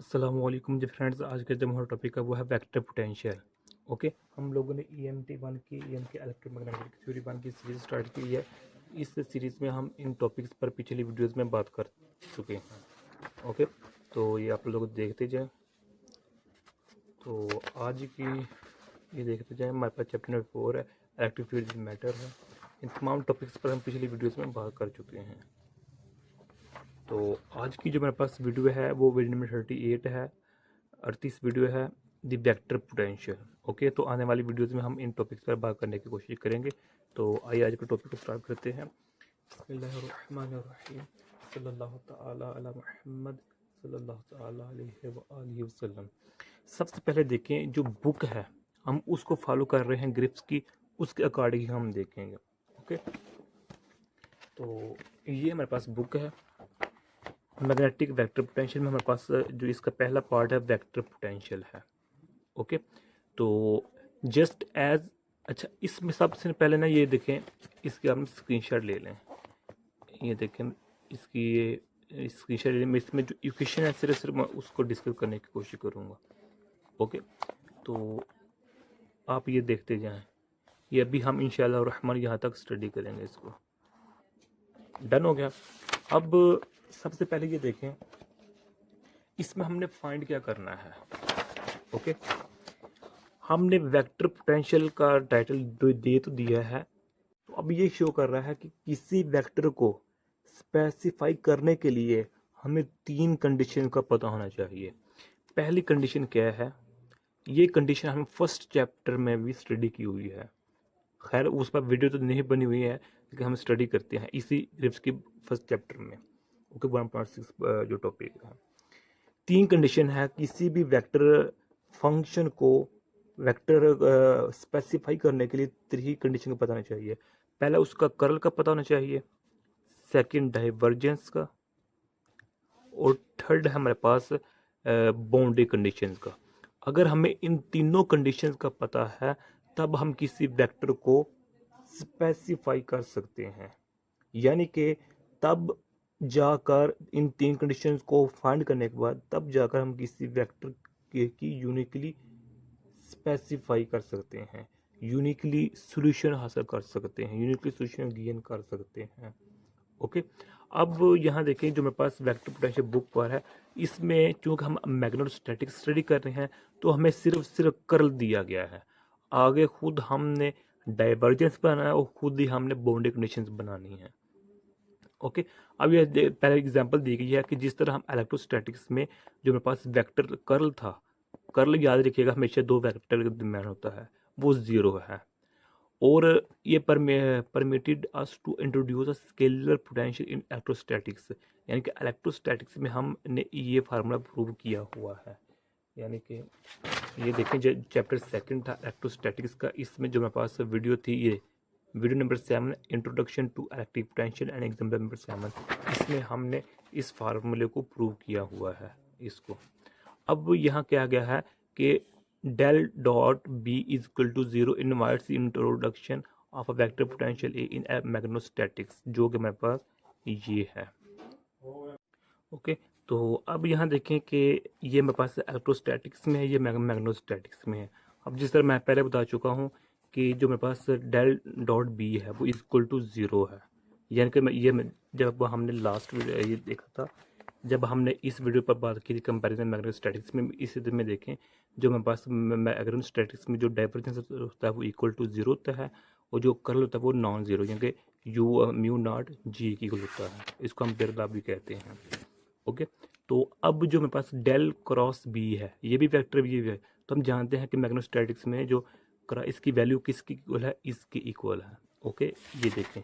अस्सलामुअलैकुम जी फ्रेंड्स। आज का जो हमारा टॉपिक है वो है वेक्टर पोटेंशियल। ओके, हम लोगों ने EMT 1 की इलेक्ट्रोमैग्नेटिक थ्योरी 1 की सीरीज़ स्टार्ट की है। इस सीरीज़ में हम इन टॉपिक्स पर पिछली वीडियोस में बात कर चुके हैं। ओके, तो ये आप लोग देखते जाएं। तो आज की ये देखते जाएं, हमारे पास चैप्टर नंबर 4 है, इलेक्ट्रिक फील्ड मैटर है। इन तमाम टॉपिक्स पर हम पिछली वीडियोज़ में बात कर चुके हैं। तो आज की जो मेरे पास वीडियो है वो वीडियो नंबर 38 है, 38 वीडियो है, द वेक्टर पोटेंशियल। ओके, तो आने वाली वीडियोस में हम इन टॉपिक्स पर बात करने की कोशिश करेंगे। तो आइए आज के टॉपिक को स्टार्ट करते हैं। बिस्मिल्लाहिर्रहमानिर्रहीम, सल्लल्लाहु तआला अला मुहम्मद सल्लल्लाहु तआला अलैहि व आलिहि वसल्लम। सबसे पहले देखें, जो बुक है हम उसको फॉलो कर रहे हैं ग्रिप्स की, उसके अकॉर्डिंग हम देखेंगे। ओके, तो ये हमारे पास बुक है मैग्नेटिक वेक्टर पोटेंशियल में। हमारे पास जो इसका पहला पार्ट है वेक्टर पोटेंशियल है। ओके, तो जस्ट एज, अच्छा इसमें सबसे पहले ना ये देखें, इसकी हम स्क्रीनशॉट ले लें। ये देखें, इसकी ये स्क्रीनशॉट ले लें। इसमें जो इक्वेशन है सिर्फ मैं उसको डिस्कस करने की कोशिश करूँगा। ओके, तो आप ये देखते जाएं। ये अभी हम इंशाअल्लाह रहमान यहाँ तक स्टडी करेंगे। इसको डन हो गया। अब सबसे पहले ये देखें, इसमें हमने फाइंड क्या करना है। ओके, हमने वेक्टर पोटेंशियल का टाइटल दे तो दिया है, तो अब ये शो कर रहा है कि किसी वेक्टर को स्पेसिफाई करने के लिए हमें 3 कंडीशन का पता होना चाहिए। पहली कंडीशन क्या है, ये कंडीशन हम फर्स्ट चैप्टर में भी स्टडी की हुई है। खैर उस पर वीडियो तो नहीं बनी हुई है, लेकिन हम स्टडी करते हैं इसी रिप्स की फर्स्ट चैप्टर में। ओके, 1.6 जो टॉपिक है। 3 कंडीशन है किसी भी वेक्टर फंक्शन को वेक्टर स्पेसिफाई करने के लिए 3 कंडीशन का पता होना चाहिए। पहला उसका कर्ल का पता होना चाहिए, सेकंड डाइवर्जेंस का, और थर्ड है हमारे पास बाउंड्री कंडीशंस का। अगर हमें इन तीनों कंडीशंस का पता है तब हम किसी वेक्टर को स्पेसिफाई कर सकते हैं। यानी कि तब जाकर इन 3 कंडीशंस को फाइंड करने के बाद तब जाकर हम किसी वेक्टर की यूनिकली स्पेसिफाई कर सकते हैं, यूनिकली सॉल्यूशन हासिल कर सकते हैं, यूनिकली सॉल्यूशन गेन कर सकते हैं। ओके, अब यहाँ देखें, जो मेरे पास वेक्टर पोटेंशियल बुक पर है, इसमें चूंकि हम मैग्नेटोस्टैटिक्स स्टडी कर रहे हैं तो हमें सिर्फ कर्ल दिया गया है। आगे खुद हमने डाइवर्जेंस बनाना है और खुद ही हमने बाउंड्री कंडीशंस बनानी है। ओके, अब ये पहले एग्जांपल दी गई है कि जिस तरह हम इलेक्ट्रोस्टैटिक्स में जो मेरे पास वेक्टर कर्ल था, कर्ल याद रखिएगा हमेशा 2 वेक्टर के दरम्यान होता है, वो 0 है। और ये permitted us to introduce a scalar potential in electrostatics, यानी कि इलेक्ट्रोस्टैटिक्स में हमने ये फार्मूला प्रूव किया हुआ है। यानी कि ये देखें, जो चैप्टर 2 था इलेक्ट्रोस्टैटिक्स का, इसमें जो मेरे पास वीडियो थी, ये video number 7, introduction to electric potential and example number 7, इसमें हमने इस फार्मूले को प्रूव किया हुआ है इसको। अब यहाँ क्या गया है कि del dot B is equal to 0 invites introduction of a vector potential A in magnetostatics, जो कि मेरे पास ये है। ओके, तो अब यहाँ देखें कि ये मेरे पास इलेक्ट्रोस्टैटिक्स में है, ये मैग्नेटोस्टैटिक्स में है। अब जिस तरह मैं पहले बता चुका हूँ कि जो मेरे पास डेल डॉट बी है वो इक्वल टू 0 है। यानी कि जब हमने लास्ट वीडियो ये देखा था, जब हमने इस वीडियो पर बात की थी कंपैरिजन मैग्नेटोस्टैटिक्स में, इसी में देखें जो मेरे पास मैग्नेटोस्टैटिक्स में जो डाइवर्जेंस होता है वो इक्वल टू 0 होता है, और जो कर्ल होता है वो नॉन ज़ीरो, यानी कि यू म्यू नॉट जी की इक्वल होता है। इसको हम पेरला भी कहते हैं। ओके, तो अब जो मेरे पास डेल क्रॉस बी है, ये भी वेक्टर भी है, तो हम जानते हैं कि मैग्नेटोस्टैटिक्स में जो इसकी वैल्यू किसकी इक्वल है, इसकी इक्वल है। ओके, ये देखें,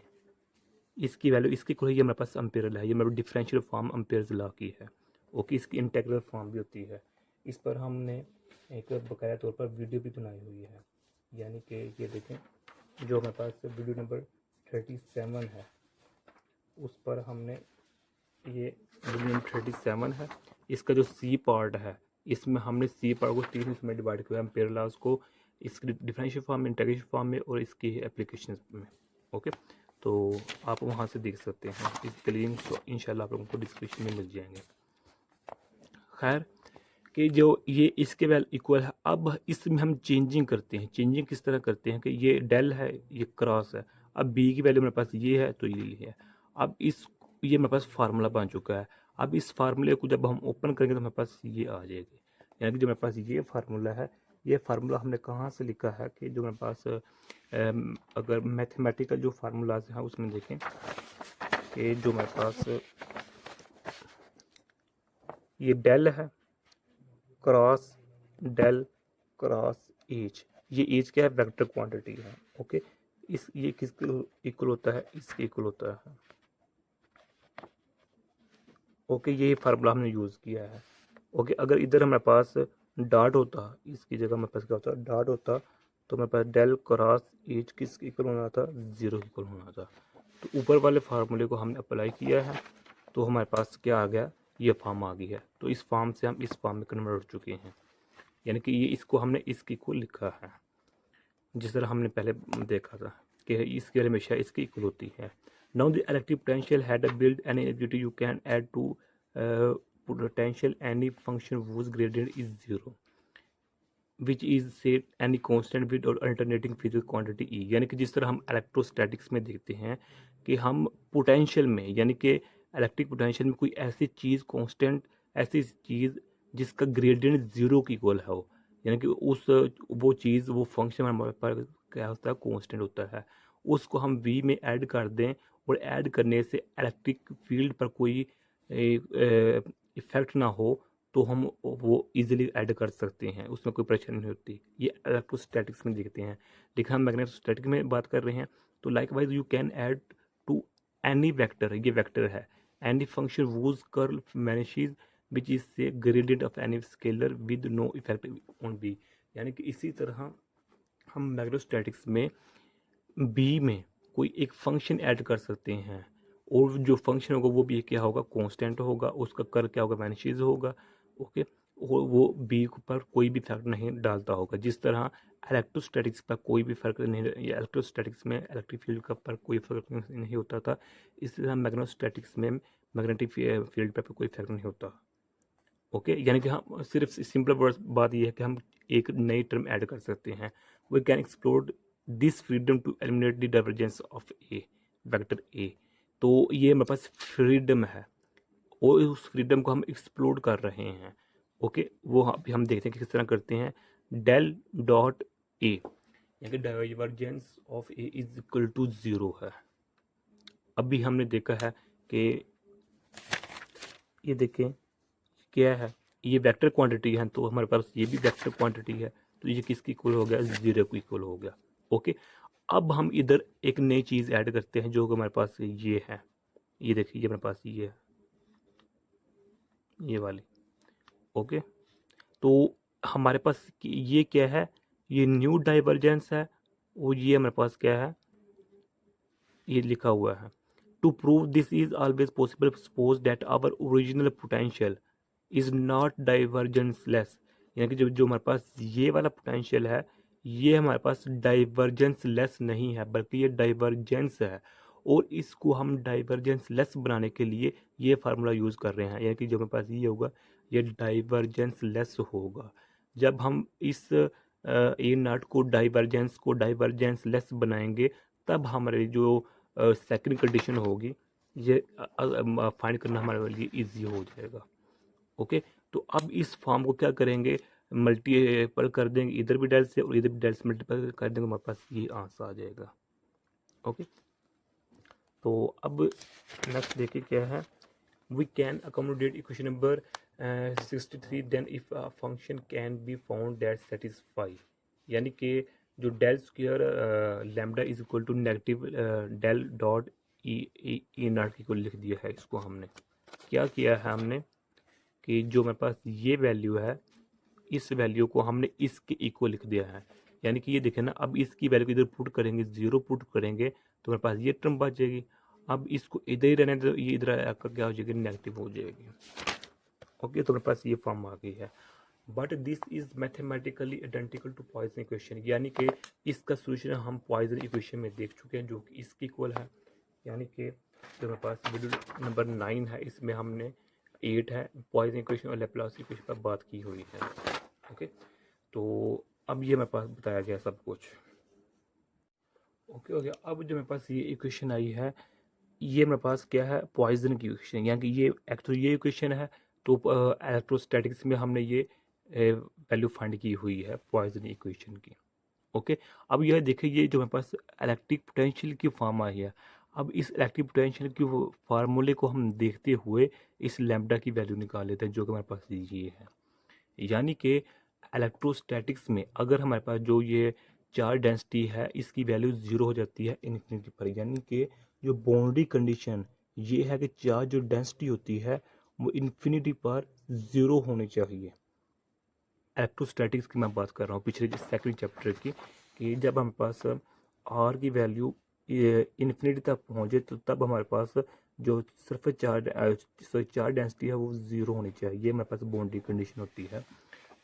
इसकी वैल्यू इसकी इक्वल है, ये मेरे पास अम्पेयर है, ये मेरे डिफरेंशियल फॉर्म अम्पेयर्स लॉ की है। ओके, इसकी इंटीग्रल फॉर्म भी होती है। इस पर हमने एक बकाया तौर पर वीडियो भी बनाई हुई है। यानी कि ये देखें, जो मेरे पास वीडियो नंबर 37 है, उस पर हमने ये वीडियो नंबर 37 है, इसका जो सी पार्ट है, इसमें हमने सी पार्ट को 3 इसमें डिवाइड किया, एम्पेयर लॉज को इसकी डिफरेंशियल फॉर्म में, इंटीग्रेशन फॉर्म में और इसकी एप्लीकेशन में। ओके, तो आप वहाँ से देख सकते हैं। इसके लिंक तो इंशाल्लाह आप लोगों को डिस्क्रिप्शन में मिल जाएंगे। खैर, कि जो ये इसके वैल्यू इक्वल है। अब इसमें हम चेंजिंग करते हैं। चेंजिंग किस तरह करते हैं कि ये डेल है, ये क्रॉस है। अब बी की वैल्यू मेरे पास ये है तो ये है। अब ये मेरे पास फार्मूला बन चुका है। अब इस फार्मूले को जब हम ओपन करेंगे तो मेरे पास ये आ जाएगी, यानी कि जो मेरे पास ये फार्मूला है, ये फार्मूला हमने कहाँ से लिखा है कि जो मेरे पास अगर मैथमेटिकल जो फार्मूलाज हैं उसमें देखें कि जो मेरे पास ये डेल है क्रॉस डेल क्रॉस एच, ये एच क्या है, वेक्टर क्वांटिटी है। ओके, ये किसके इक्वल होता है, इसके इक्वल होता है। ओके, ये फार्मूला हमने यूज़ किया है। ओके, अगर इधर हमारे पास डॉट होता, इसकी जगह मेरे पास क्या होता, डॉट होता, तो मेरे पास डेल क्रॉस एच किस इक्वल होना था, ज़ीरो इक्वल होना था। तो ऊपर वाले फार्मूले को हमने अप्लाई किया है तो हमारे पास क्या आ गया, ये फॉर्म आ गई है। तो इस फॉर्म से हम इस फॉर्म में कन्वर्ट हो चुके हैं, यानी कि ये इसको हमने इसकी को लिखा है जिस तरह हमने पहले देखा था कि इसकी हमेशा इसकी इक्वल होती है। Now the electric potential had build any energy you can add to potential any function whose gradient is zero which is say any constant with और अल्टरनेटिंग फिजिकल क्वांटिटी ई। यानी कि जिस तरह हम इलेक्ट्रोस्टैटिक्स में देखते हैं कि हम पोटेंशियल में, यानी कि इलेक्ट्रिक पोटेंशियल में कोई ऐसी चीज़ कांस्टेंट, ऐसी चीज़ जिसका ग्रेडियंट ज़ीरो की इक्वल हो, यानी कि वो चीज़, वो फंक्शन हमारे पास क्या होता है, कांस्टेंट होता है, उसको हम वी में ऐड कर दें और ऐड करने से इलेक्ट्रिक फील्ड पर कोई इफेक्ट ना हो, तो हम वो इजीली ऐड कर सकते हैं, उसमें कोई परेशानी नहीं होती। ये इलेक्ट्रोस्टैटिक्स में देखते हैं। लेकिन हम मैग्नेटोस्टैटिक में बात कर रहे हैं तो likewise you can add to any vector, ये वेक्टर है, any function whose curl vanishes which is say gradient of any scalar with no effect on B. यानी कि इसी तरह हम मैग्नेटोस्टैटिक्स में बी में कोई एक फंक्शन ऐड कर सकते हैं और जो फंक्शन होगा वो भी क्या होगा, कांस्टेंट होगा, उसका कर क्या होगा, मैनिशीज होगा। ओके, वो बी पर कोई भी फर्क नहीं डालता होगा। जिस तरह इलेक्ट्रोस्टैटिक्स पर कोई भी फर्क नहीं, इलेक्ट्रोस्टैटिक्स में इलेक्ट्रिक फील्ड का पर कोई फर्क नहीं होता था, इसी तरह मैग्नेटोस्टैटिक्स में मैग्नेटिक फील्ड पर कोई फर्क नहीं होता। ओके, यानी कि हम सिर्फ सिंपल वर्ड बात यह है कि हम एक नई टर्म ऐड कर सकते हैं। We can explore this freedom to eliminate the divergence of A vector A. तो ये मेरे पास फ्रीडम है और उस फ्रीडम को हम एक्सप्लोर कर रहे हैं। ओके, वो अभी हम देखते हैं कि किस तरह करते हैं। डेल डॉट ए, यानी कि divergence of A is equal to zero है। अभी हमने देखा है कि ये देखें क्या है, ये वेक्टर क्वांटिटी है, तो हमारे पास ये भी वेक्टर क्वांटिटी है, तो ये किसकी इक्वल हो गया, जीरो को इक्वल हो गया। ओके, अब हम इधर एक नई चीज़ ऐड करते हैं जो हमारे पास ये है, ये देखिए ये हमारे पास ये है, ये वाली। ओके, तो हमारे पास ये क्या है, ये न्यू डाइवर्जेंस है और ये हमारे पास क्या है, ये लिखा हुआ है। To prove this is always possible suppose that our original potential is not divergenceless. यानी कि जो जो हमारे पास ये वाला पोटेंशियल है, ये हमारे पास डाइवर्जेंस लेस नहीं है बल्कि ये डाइवर्जेंस है, और इसको हम डाइवर्जेंस लेस बनाने के लिए ये फार्मूला यूज़ कर रहे हैं। यानी कि जो हमारे पास ये होगा, ये डाइवर्जेंस लेस होगा। जब हम इस ए नॉट को डाइवर्जेंस लेस बनाएंगे, तब हमारे जो सेकंड कंडीशन होगी, ये फाइंड करना हमारे लिए इजी हो जाएगा। ओके, तो अब इस फॉर्म को क्या करेंगे, मल्टीपल कर देंगे इधर भी डेल से और इधर भी डेल से मल्टीपल कर देंगे, हमारे पास ये आंसर आ जाएगा। ओके, तो अब नेक्स्ट देखिए क्या है। We can accommodate equation number 63 then if a function can be found that satisfy. यानी कि जो del square lambda is equal to negative del dot E not को लिख दिया है। इसको हमने क्या किया है, हमने कि जो मेरे पास ये वैल्यू है, इस वैल्यू को हमने इसके इक्वल लिख दिया है। यानी कि ये देखें ना, अब इसकी वैल्यू इधर पुट करेंगे, ज़ीरो पुट करेंगे तो मेरे पास ये टर्म बच जाएगी। अब इसको इधर ही रहने दो, ये इधर आकर क्या हो जाएगी, नेगेटिव हो जाएगी। ओके, तो मेरे पास ये फॉर्म आ गई है। But this is mathematically identical to Poisson equation. यानी कि इसका सोल्यूशन हम पॉइसन इक्वेशन में देख चुके हैं जो कि इसके इक्वल है। यानी कि जो मेरे पास वीडियो नंबर 9 है, इसमें हमने 8 है, पॉइसन इक्वेशन और लैप्लास इक्वेशन पर बात की हुई है। ओके, तो अब ये मेरे पास बताया गया सब कुछ। ओके हो गया। अब जो मेरे पास ये इक्वेशन आई है, ये मेरे पास क्या है, पॉइसन की इक्वेशन, यानी कि ये एक्चुअली ये इक्वेशन है, तो इलेक्ट्रोस्टैटिक्स में हमने ये वैल्यू फाइंड की हुई है पॉइसन इक्वेशन की। ओके, अब यह देखिए, ये जो मेरे पास इलेक्ट्रिक पोटेंशियल की फॉर्म आई है, अब इस इलेक्ट्रिक पोटेंशियल की फार्मूले को हम देखते हुए इस लैम्बडा की वैल्यू निकाल लेते हैं, जो कि हमारे पास ये है। यानी कि इलेक्ट्रोस्टैटिक्स में अगर हमारे पास जो ये चार्ज डेंसिटी है, इसकी वैल्यू ज़ीरो हो जाती है इन्फिनिटी पर, यानी कि जो बाउंड्री कंडीशन ये है कि चार्ज जो डेंसिटी होती है वो इन्फिनिटी पर ज़ीरो होनी चाहिए। इलेक्ट्रोस्टैटिक्स की मैं बात कर रहा हूँ पिछले सेकंड चैप्टर की, कि जब हमारे पास आर की वैल्यू इन्फिनिटी तक पहुँचे तो तब हमारे पास जो सिर्फ चार्ज डेंसिटी है वो ज़ीरो होनी चाहिए। ये हमारे पास बाउंड्री कंडीशन होती है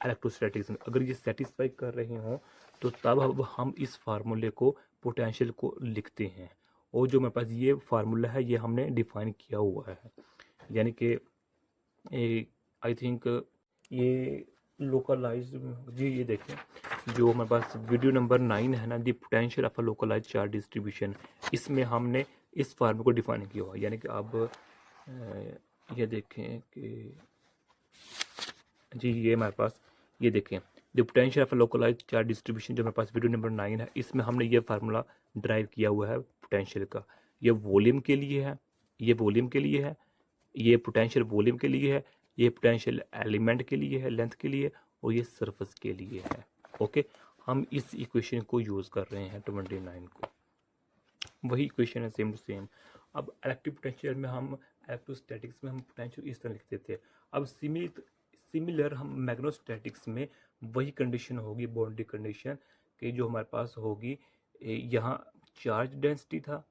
इलेक्ट्रोस्टैटिक्स में। अगर ये सेटिस्फाई कर रहे हों तो तब अब हम इस फार्मूले को, पोटेंशियल को लिखते हैं, और जो मेरे पास ये फार्मूला है ये हमने डिफाइन किया हुआ है। यानी कि आई थिंक ये लोकलाइज जी, ये देखें जो हमारे पास वीडियो नंबर 9 है ना, the potential of a localise charge distribution, इसमें हमने इस फार्मूले को डिफाइन किया हुआ है। यानी कि अब ये देखें कि जी, ये हमारे पास ये देखें the potential of localise charge distribution, जो मेरे पास वीडियो नंबर 9 है, इसमें हमने ये फार्मूला ड्राइव किया हुआ है पोटेंशियल का। ये वॉल्यूम के लिए है, ये वॉल्यूम के लिए है, ये पोटेंशियल वॉल्यूम के लिए है, ये पोटेंशियल एलिमेंट के लिए है, लेंथ के लिए, और ये सरफेस के लिए है। ओके, हम इस इक्वेशन को यूज़ कर रहे हैं 29 को, वही इक्वेशन है सेम टू सेम। अब इलेक्ट्रिक पोटेंशियल में हम, इलेक्ट्रोस्टैटिक्स में हम पोटेंशियल इस तरह लिखते थे। अब सिमिलर हम मैग्नेटोस्टैटिक्स में वही कंडीशन होगी, बाउंड्री कंडीशन, कि जो हमारे पास होगी, यहाँ चार्ज डेंसिटी था।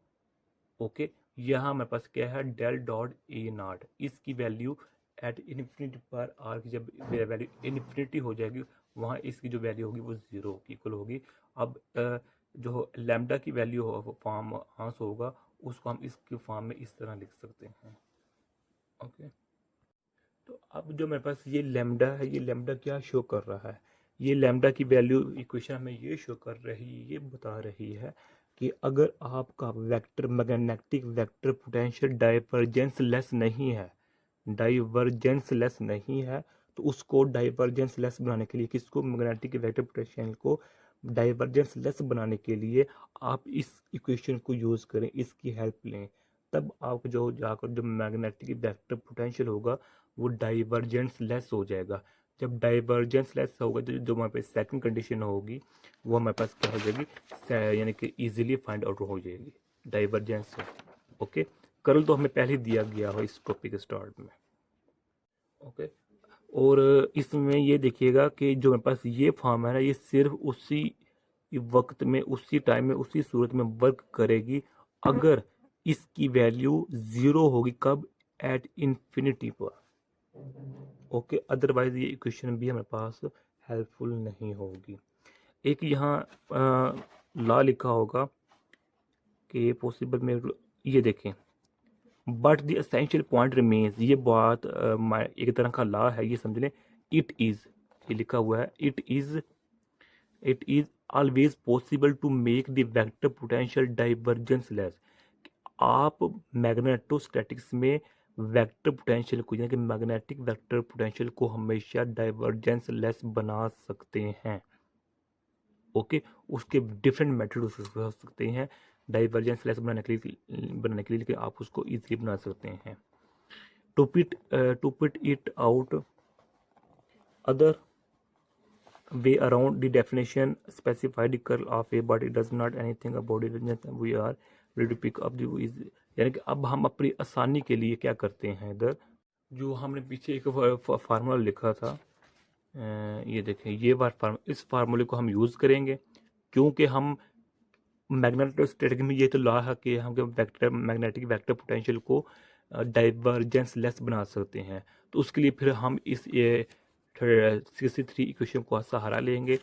ओके, यहाँ हमारे पास क्या है, डेल डॉट ए नॉट, इसकी वैल्यू एट इन्फिनिटी पर आर की जब वैल्यू इन्फिनिटी हो जाएगी, वहाँ इसकी जो वैल्यू होगी वो ज़ीरो की इक्वल होगी। अब जो लैम्डा की वैल्यू फॉर्म हांस होगा, उसको हम इसके फॉर्म में इस तरह लिख सकते हैं। ओके, तो अब जो मेरे पास ये लैम्डा है, ये लैम्डा क्या शो कर रहा है, ये लैम्डा की वैल्यू इक्वेशन हमें ये शो कर रही है, ये बता रही है कि अगर आपका vector, magnetic vector potential divergence less नहीं है, डाइवर्जेंस लेस नहीं है, तो उसको डाइवर्जेंस लेस बनाने के लिए, किसको, मैग्नेटिक वेक्टर पोटेंशियल को डाइवर्जेंस लेस बनाने के लिए आप इस इक्वेशन को यूज़ करें, इसकी हेल्प लें, तब आप जो जाकर जो मैग्नेटिक वेक्टर पोटेंशियल होगा वो डाइवर्जेंस लेस हो जाएगा। जब डाइवर्जेंस लेस होगा तो जो हमारे पास सेकंड कंडीशन होगी वो हमारे पास क्या हो जाएगी, यानी कि इजीली फाइंड आउट हो जाएगी डाइवर्जेंस। ओके, कर्ल तो हमें पहले दिया गया हो इस टॉपिक स्टार्ट में। ओके, और इसमें ये देखिएगा कि जो मेरे पास ये फॉर्म है ना, ये सिर्फ उसी वक्त में, उसी टाइम में, उसी सूरत में वर्क करेगी अगर इसकी वैल्यू ज़ीरो होगी, कब, एट इन्फिनिटी पर। ओके, अदरवाइज ये इक्वेशन भी हमारे पास हेल्पफुल नहीं होगी। एक यहाँ लॉ लिखा होगा कि पॉसिबल में, ये देखें, but the essential point remains, ये बात एक तरह का लॉ है, ये समझ लें। इट इज़, ये लिखा हुआ है, it is always possible to make the vector potential divergence less. आप मैग्नेटोस्टैटिक्स में वेक्टर पोटेंशियल को, यानी कि मैग्नेटिक वेक्टर पोटेंशियल को हमेशा डाइवर्जेंस लेस बना सकते हैं। ओके, उसके डिफरेंट मेथड हो सकते हैं डाइवर्जेंस लेस बनाने के लिए, लेकिन आप उसको इजीली बना सकते हैं। To put it out other way around the definition specified curl of a body does not anything about it, we are ready to pick up the is, यानी कि अब हम अपनी आसानी के लिए क्या करते हैं, इधर जो हमने पीछे एक फार्मूला लिखा था, ये देखें, ये इस फार्मूले को हम यूज़ करेंगे, क्योंकि हम मैग्नेटोस्टैटिक्स में ये तो लॉ है कि हम मैग्नेटिक वेक्टर पोटेंशियल को डाइवर्जेंस लेस बना सकते हैं। तो उसके लिए फिर हम इस 63 इक्वेशन को सहारा लेंगे,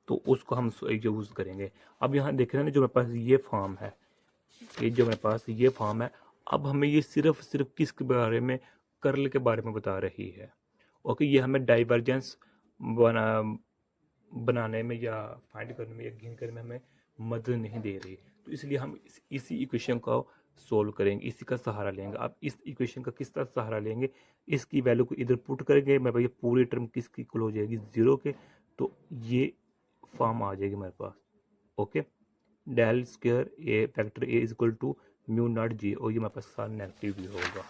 तो उसको हम यूज़ करेंगे। अब यहाँ देख रहे हैं ना, जो मेरे पास ये फॉर्म है, ये जो मेरे पास ये फॉर्म है, अब हमें ये सिर्फ किसके बारे में, कर्ल के बारे में बता रही है। ओके, ये हमें डाइवर्जेंस बनाने में या फाइंड करने में या गेन करने में हमें मदद नहीं दे रही। तो इसलिए हम इसी इक्वेशन को सोल्व करेंगे, इसी का सहारा लेंगे। आप इस इक्वेशन का किस तरह सहारा लेंगे, इसकी वैल्यू को इधर पुट करेंगे, मैं भैया पूरी टर्म किसकी इक्वल हो जाएगी, 0 के, तो ये फॉर्म आ जाएगी हमारे पास। Okay, del square A vector A is equal to mu naught J, और ये हमारे पास सारा नेगेटिव भी होगा,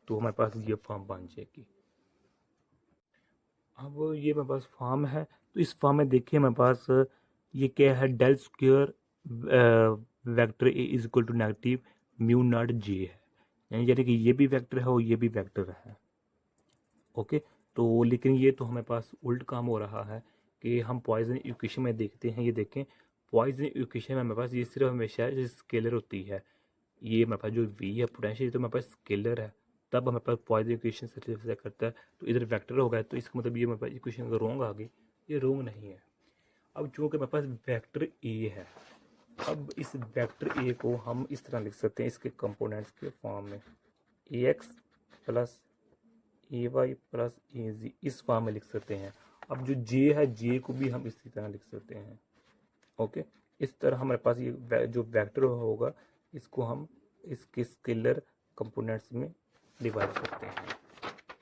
तो हमारे पास ये फॉर्म बन जाएगी। अब ये मेरे पास फॉर्म है, तो इस फॉर्म में देखिए मेरे पास ये क्या है, del square vector A is equal to negative mu naught J है, यानी कि ये भी वेक्टर है और ये भी वेक्टर है। ओके, तो लेकिन ये तो हमारे पास उल्ट काम हो रहा है कि हम पॉइजन इक्वेशन में देखते हैं, ये देखें पॉइजन इक्वेशन में हमारे पास ये सिर्फ हमेशा स्केलर होती है, ये हमारे पास जो वी है पोटेंशियल, तो हमारे पास स्केलर है, तब हमारे पास पॉइजन इक्वेशन सेटिस्फाई करता है। तो इधर वेक्टर होगा, तो इसका मतलब ये हमारे पास इक्वेशन अगर रॉन्ग आ गई, ये रॉन्ग नहीं है। अब चूँकि हमारे पास वेक्टर ए है, अब इस वेक्टर ए को हम इस तरह लिख सकते हैं इसके कंपोनेंट्स के फॉर्म में, ए एक्स प्लस ए वाई प्लस ए जी, इस फॉर्म में लिख सकते हैं। अब जो जे है, जे को भी हम इसी तरह लिख सकते हैं। ओके, इस तरह हमारे पास ये जो वेक्टर होगा, इसको हम इसके स्केलर कंपोनेंट्स में डिवाइड करते हैं।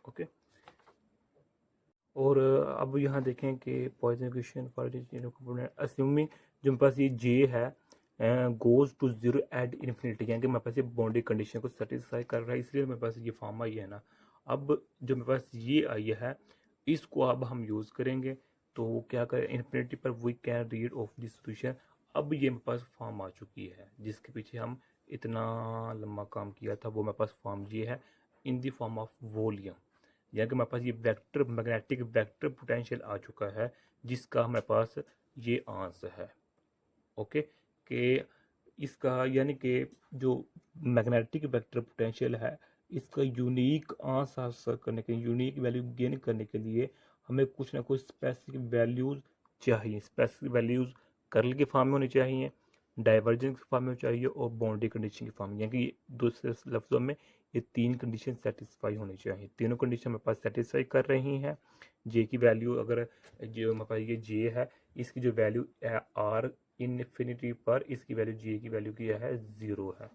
ओके, और अब यहाँ देखें कि Poisson equation for component assuming जो मेरे पास ये जे है goes to zero at infinity, यानी कि मेरे पास ये बाउंड्री कंडीशन को सेटिस्फाई कर रहा है, इसलिए मेरे पास ये फॉर्म आई है ना। अब जो मेरे पास ये आई है, इसको अब हम यूज़ करेंगे, तो क्या करें, इन्फिनिटी पर we can read off this solution. अब ये मेरे पास फॉर्म आ चुकी है, जिसके पीछे हम इतना लंबा काम किया था, वो मेरे पास फॉर्म ये है in the form of volume, यानी कि हमारे पास ये वेक्टर मैग्नेटिक वेक्टर पोटेंशियल आ चुका है, जिसका हमारे पास ये आंसर है। ओके, कि इसका यानी कि जो मैग्नेटिक वेक्टर पोटेंशियल है, इसका यूनिक आंसर हासिल करने के लिए, यूनिक वैल्यू गेन करने के लिए हमें कुछ ना कुछ स्पेसिफिक वैल्यूज़ चाहिए। स्पेसिफिक वैल्यूज़ कर्ल के फॉर्म में होनी चाहिए, डाइवर्जेंस के फॉर्म में चाहिए, और बाउंड्री कंडीशन के फॉर्म में, यानी कि दूसरे लफ्ज़ों में ये तीन कंडीशन सेटिस्फाई होनी चाहिए। तीनों कंडीशन मेरे पास सेटिस्फाई कर रही हैं। जे की वैल्यू अगर जो मेरे पास ये जे है, इसकी जो वैल्यू है आर इनफिनिटी पर, इसकी वैल्यू जे की वैल्यू क्या है, 0 है।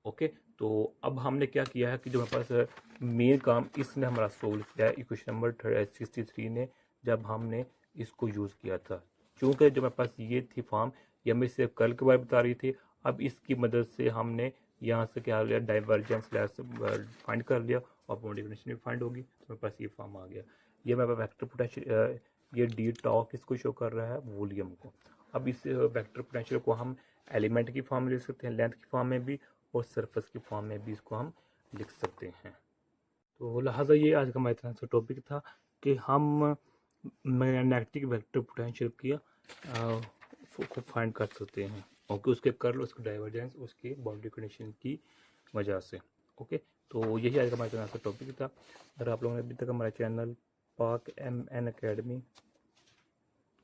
ओके, तो अब हमने क्या किया है कि जो हमारे पास मेन काम इसने हमारा सोल्व किया है इक्वेशन नंबर 63 ने, जब हमने इसको यूज़ किया था। क्योंकि जो हमारे पास ये थी फॉर्म, ये हमें सिर्फ कल के बारे में बता रही थी। अब इसकी मदद से हमने यहाँ से क्या लिया, डाइवर्जेंस फाइंड कर लिया, और बाउंड्री कंडीशन भी फाइंड होगी, तो मेरे पास ये फॉर्म आ गया। ये मेरे पास वेक्टर पोटेंशियल, ये डी टॉ किसको शो कर रहा है, वॉल्यूम को। अब इस वेक्टर पोटेंशियल को हम एलिमेंट की फॉर्म में लिख सकते हैं, लेंथ की फॉर्म में भी, और सरफेस की फॉर्म में भी इसको हम लिख सकते हैं। तो लिहाजा ये आज का हमारा इतना सा टॉपिक था कि हम मैग्नेटिक वेक्टर पोटेंशियल की को फाइंड कर सकते हैं। ओके, उसके कर्ल, उसके डाइवर्जेंस, उसके बाउंड्री कंडीशन की वजह से। ओके, तो यही आज का हमारा इतना सा टॉपिक था। अगर आप लोगों ने अभी तक हमारा चैनल पाक MN अकेडमी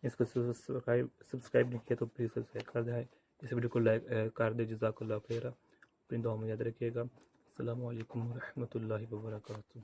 इसको सब्सक्राइब नहीं किया तो प्लीज़ सब्सक्राइब कर दें, इस वीडियो को लाइक कर दें। जज़ाकल्लाह खैरा, अपनी दुआ में याद रखिएगा। अस्सलामु अलैकुम रहमतुल्लाहि व बरकातुहू।